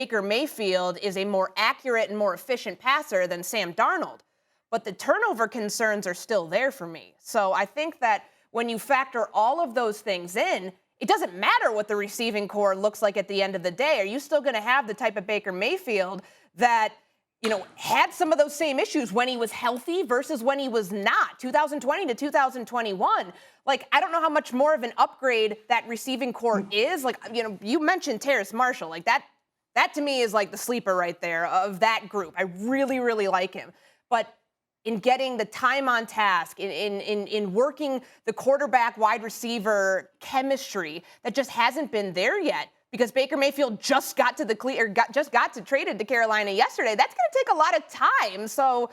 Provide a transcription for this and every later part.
Baker Mayfield is a more accurate and more efficient passer than Sam Darnold. But the turnover concerns are still there for me. So I think that when you factor all of those things in, it doesn't matter what the receiving core looks like at the end of the day. Are you still going to have the type of Baker Mayfield that, had some of those same issues when he was healthy versus when he was not, 2020 to 2021? Like, I don't know how much more of an upgrade that receiving core is. Like, you mentioned Terrace Marshall. Like, that to me is like the sleeper right there of that group. I really, really like him. But in getting the time on task, in working the quarterback wide receiver chemistry that just hasn't been there yet, because Baker Mayfield just got to traded to Carolina yesterday. That's going to take a lot of time. So,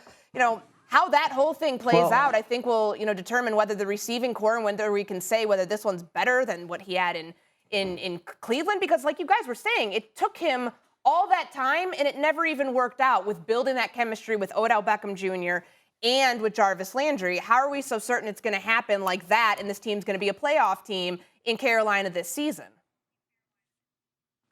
how that whole thing plays out, I think will, determine whether the receiving core and whether we can say whether this one's better than what he had in Cleveland. Because like you guys were saying, it took him all that time and it never even worked out with building that chemistry with Odell Beckham Jr. and with Jarvis Landry. How are we so certain it's going to happen like that and this team's going to be a playoff team in Carolina this season?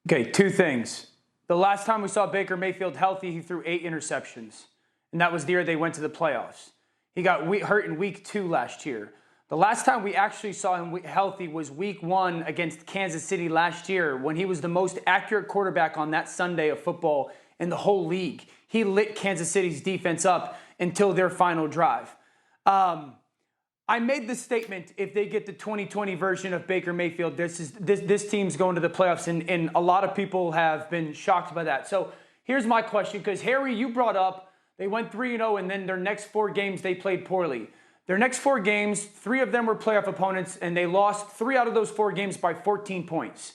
Okay, two things. The last time we saw Baker Mayfield healthy, he threw 8 interceptions, and that was the year they went to the playoffs. He got hurt in week 2 last year. The last time we actually saw him healthy was week 1 against Kansas City last year when he was the most accurate quarterback on that Sunday of football in the whole league. He lit Kansas City's defense up until their final drive. I made the statement, if they get the 2020 version of Baker Mayfield, this team's going to the playoffs, and a lot of people have been shocked by that. So here's my question, because Harry, you brought up they went 3-0, and then their next 4 games they played poorly. Their next 4 games, 3 of them were playoff opponents, and they lost 3 out of those 4 games by 14 points.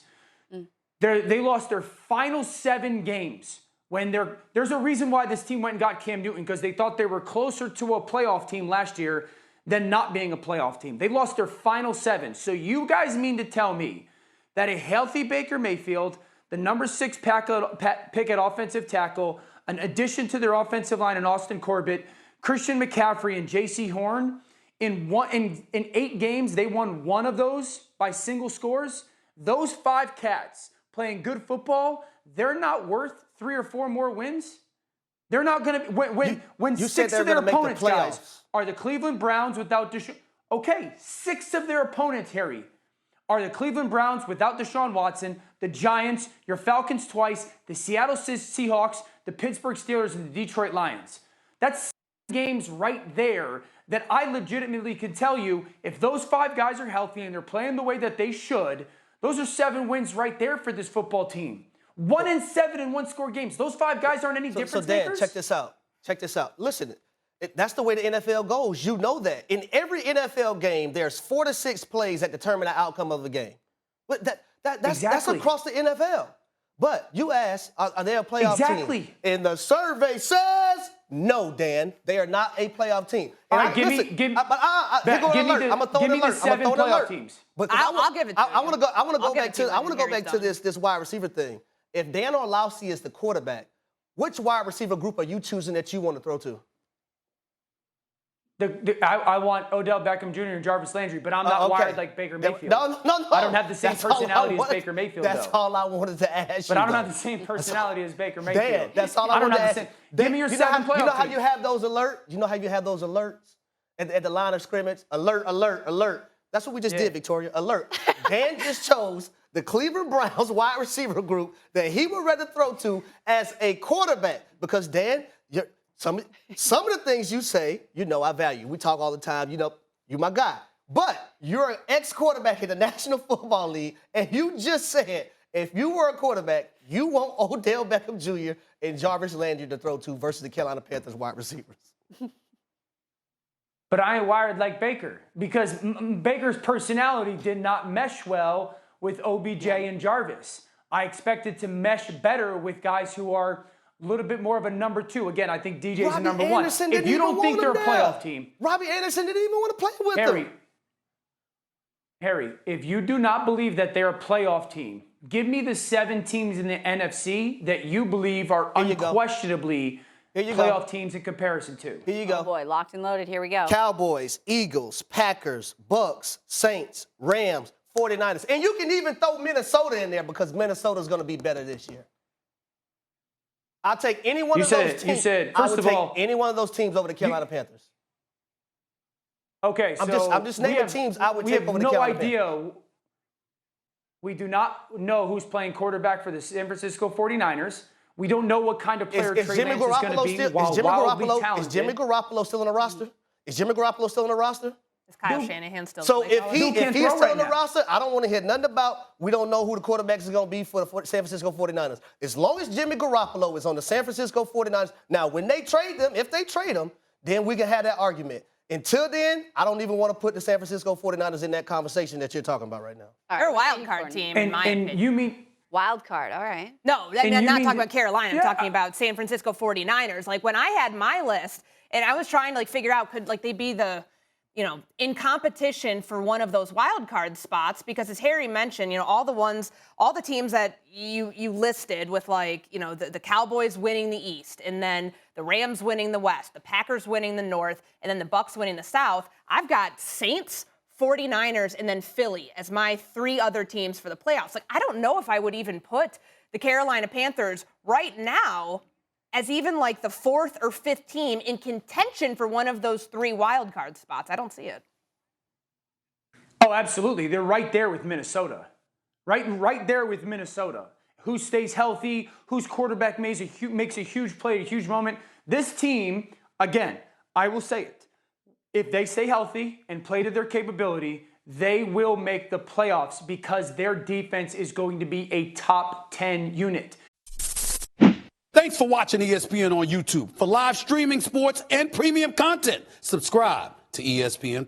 They lost their final 7 games. There's a reason why this team went and got Cam Newton, because they thought they were closer to a playoff team last year than not being a playoff team. They lost their final 7. So you guys mean to tell me that a healthy Baker Mayfield, the number 6 pick at offensive tackle, an addition to their offensive line in Austin Corbett, Christian McCaffrey, and J.C. Horn, in 8 games, they won 1 of those by single scores? Those 5 cats playing good football, they're not worth 3 or 4 more wins? They're not going to when 6 of their opponents, guys, are the Cleveland Browns without Deshaun. Okay, 6 of their opponents, Harry, are the Cleveland Browns without Deshaun Watson, the Giants, your Falcons twice, the Seattle Seahawks, the Pittsburgh Steelers, and the Detroit Lions. That's 6 games right there that I legitimately can tell you, if those 5 guys are healthy and they're playing the way that they should, those are 7 wins right there for this football team. 1-7 in one-score games. Those 5 guys aren't any difference So, Dan, makers? check this out. Check this out. Listen, that's the way the NFL goes. You know that. In every NFL game, there's 4 to 6 plays that determine the outcome of the game. But that's across the NFL. But you asked, are they a playoff team? And the survey says, no, Dan, they are not a playoff team. All right, give me I'm gonna throw an alert. 7 playoff teams. I'll give it to you. I want to go back to this wide receiver thing. If Dan Orlovsky is the quarterback, which wide receiver group are you choosing that you want to throw to? I want Odell Beckham Jr. and Jarvis Landry, but I'm not wired like Baker Mayfield. No. I don't have the same personality as Baker Mayfield, That's all I wanted to ask you. But I don't have the same personality as Baker Mayfield. Dan, that's all I wanted to ask. Give me your 7 playoff teams. You know how you have those alerts? You know how you have those alerts at the line of scrimmage? Alert, alert, alert. That's what we just did, Victoria. Alert. Dan just chose the Cleveland Browns wide receiver group that he would rather throw to as a quarterback. Because, Dan, some of the things you say, I value. We talk all the time. You're my guy. But you're an ex-quarterback in the National Football League, and you just said if you were a quarterback, you want Odell Beckham Jr. and Jarvis Landry to throw to versus the Carolina Panthers wide receivers. But I ain't wired like Baker, because Baker's personality did not mesh well with OBJ and Jarvis. I expected to mesh better with guys who are a little bit more of a number 2. Again, I think DJ's a number 1. If you don't think they're a playoff team. Robbie Anderson didn't even want to play with them. Harry, if you do not believe that they're a playoff team, give me the 7 teams in the NFC that you believe are unquestionably playoff teams in comparison to. Here you go. Oh, boy, locked and loaded. Here we go. Cowboys, Eagles, Packers, Bucks, Saints, Rams, 49ers. And you can even throw Minnesota in there because Minnesota's going to be better this year. I'll take any one of those teams. You said, I first would of take all, any one of those teams over the Carolina Panthers. Okay, so I'm just naming teams I would take over the Carolina Panthers. We have no idea. We do not know who's playing quarterback for the San Francisco 49ers. We don't know what kind of player Trey Lance is going to be. Is Jimmy Garoppolo still on the roster? Is Jimmy Garoppolo still on the roster? Is Kyle Shanahan still? So if he's still on the roster, I don't want to hear nothing about. We don't know who the quarterback is going to be for the San Francisco 49ers. As long as Jimmy Garoppolo is on the San Francisco 49ers, now when they trade them, if they trade him, then we can have that argument. Until then, I don't even want to put the San Francisco 49ers in that conversation that you're talking about right now. They're a wild card team, in my opinion. And you mean wild card? All right. No, I'm not talking about Carolina. I'm talking about San Francisco 49ers. Like when I had my list, and I was trying to like figure out could like they be the, you know, in competition for one of those wild card spots, because as Harry mentioned, you know, all the teams that you listed with like, you know, the Cowboys winning the East, and then the Rams winning the West, the Packers winning the North, and then the Bucs winning the South. I've got Saints, 49ers, and then Philly as my three other teams for the playoffs. Like, I don't know if I would even put the Carolina Panthers right now as even like the fourth or fifth team in contention for one of those three wild card spots. I don't see it. Oh, absolutely. They're right there with Minnesota. Right there with Minnesota. Who stays healthy, whose quarterback makes a huge play, a huge moment. This team, again, I will say it. If they stay healthy and play to their capability, they will make the playoffs because their defense is going to be a top 10 unit. Thanks for watching ESPN on YouTube. For live streaming sports and premium content, subscribe to ESPN+.